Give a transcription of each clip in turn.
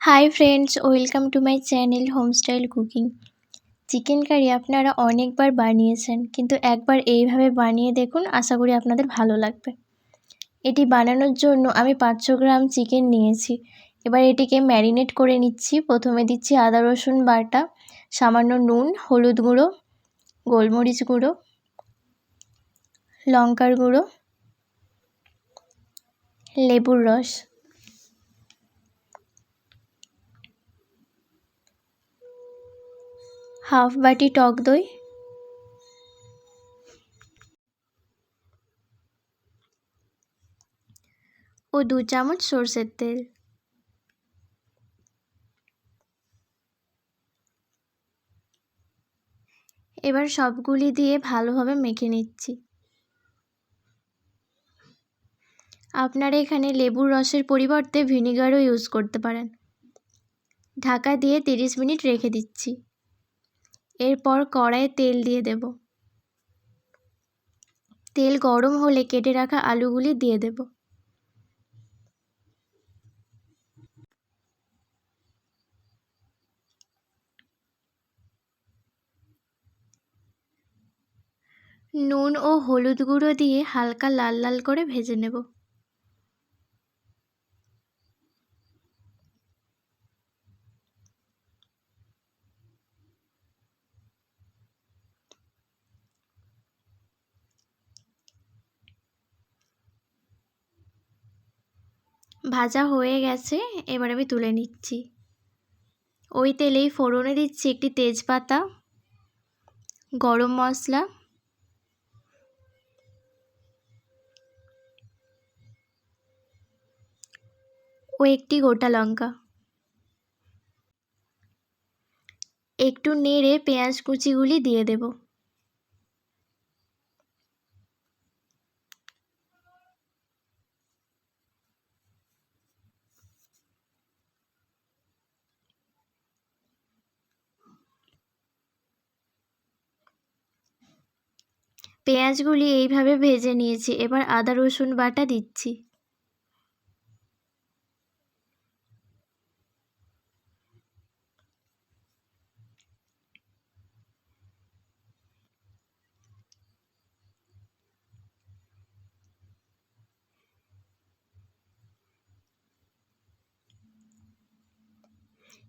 High friends, welcome to my channel homestyle cooking. Chicken curry আপনারা অনেকবার বানিয়েছেন, কিন্তু একবার এইভাবে বানিয়ে দেখুন, আশা করি আপনাদের ভালো লাগবে। এটি বানানোর জন্য আমি 500 গ্রাম চিকেন নিয়েছি। এবার এটিকে ম্যারিনেট করে নিচ্ছি। প্রথমে দিচ্ছি আদা রসুন বাটা, সামান্য নুন, হলুদ গুঁড়ো, গোলমরিচ গুঁড়ো, লঙ্কার গুঁড়ো, লেবুর রস, হাফ বাটি টক দই, ও 2 চামচ সরষের তেল। এবার সবগুলি দিয়ে ভালোভাবে মেখে নিচ্ছি। আপনারা এখানে লেবুর রসের পরিবর্তে ভিনেগারও ইউজ করতে পারেন। ঢাকা দিয়ে 30 মিনিট রেখে দিচ্ছি। এরপর কড়াইয়ে তেল দিয়ে দেব। তেল গরম হলে কেটে রাখা আলুগুলি দিয়ে দেব। নুন ও হলুদ গুঁড়ো দিয়ে হালকা লাল লাল করে ভেজে নেব। ভাজা হয়ে গেছে, এবার আমি তুলে নিচ্ছি। ওই তেলেই ফোড়নে দিচ্ছি একটি তেজপাতা, গরম মশলা, ও একটি গোটা লঙ্কা। একটু নেড়ে পেঁয়াজ কুচিগুলি দিয়ে দেব। পেঁয়াজগুলি এইভাবে ভেজে নিয়েছি। এবার আদা রসুন বাটা দিচ্ছি।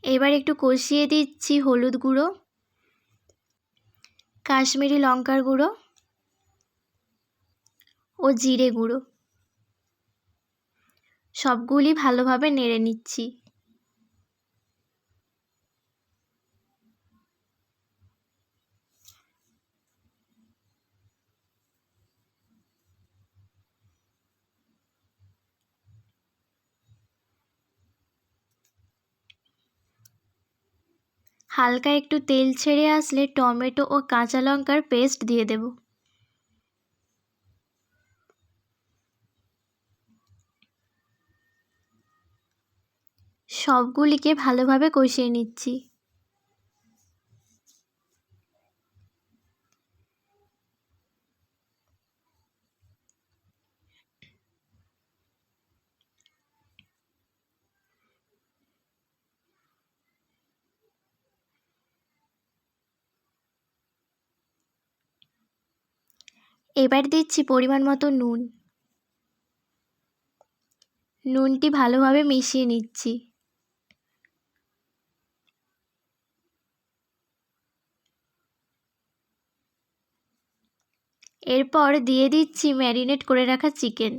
এবার একটু কষিয়ে দিচ্ছি হলুদ গুঁড়ো, কাশ্মীরি লঙ্কার গুঁড়ো ও জিরে গুঁড়ো। সবগুলি ভালোভাবে নেড়ে নিচ্ছি। হালকা একটু তেল ছেড়ে আসলে টমেটো ও কাঁচা লঙ্কার পেস্ট দিয়ে দেব। সবগুলিকে ভালোভাবে কষিয়ে নিচ্ছি। এবার দিচ্ছি পরিমাণ মতো নুন। নুনটি ভালোভাবে মিশিয়ে নিচ্ছি। এরপর দিয়ে দিচ্ছি ম্যারিনেট করে রাখা চিকেন।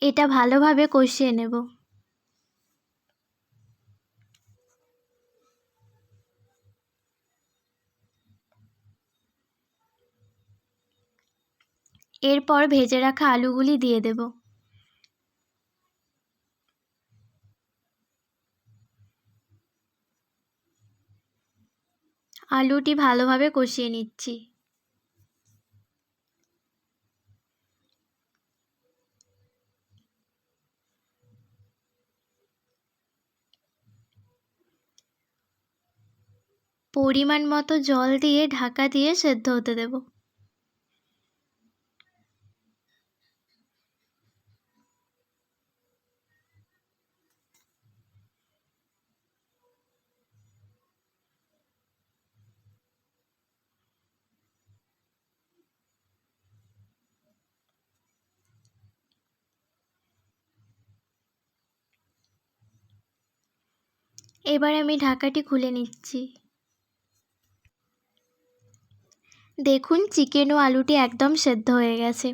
এটা ভালোভাবে কষিয়ে নেব। এরপর ভেজে রাখা আলুগুলি দিয়ে দেব। আলুটি ভালোভাবে কষিয়ে নিচ্ছি। পরিমাণ মতো জল দিয়ে ঢাকা দিয়ে সেদ্ধ হতে দেব। এবার আমি ঢাকাটি খুলে নিচ্ছি। দেখুন চিকেন ও আলুটি একদম সেদ্ধ হয়ে গেছে।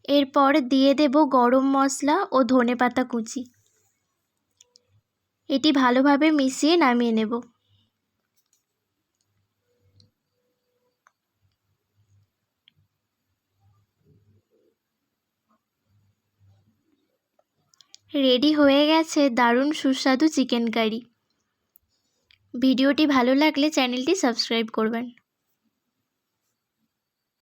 এরপর দিয়ে দেব গরম মশলা ও ধনেপাতা কুচি। এটি ভালোভাবে মিশিয়ে নামিয়ে নেব। রেডি হয়ে গেছে দারুণ সুস্বাদু চিকেন কারি। ভিডিওটি ভালো লাগলে চ্যানেলটি সাবস্ক্রাইব করবেন।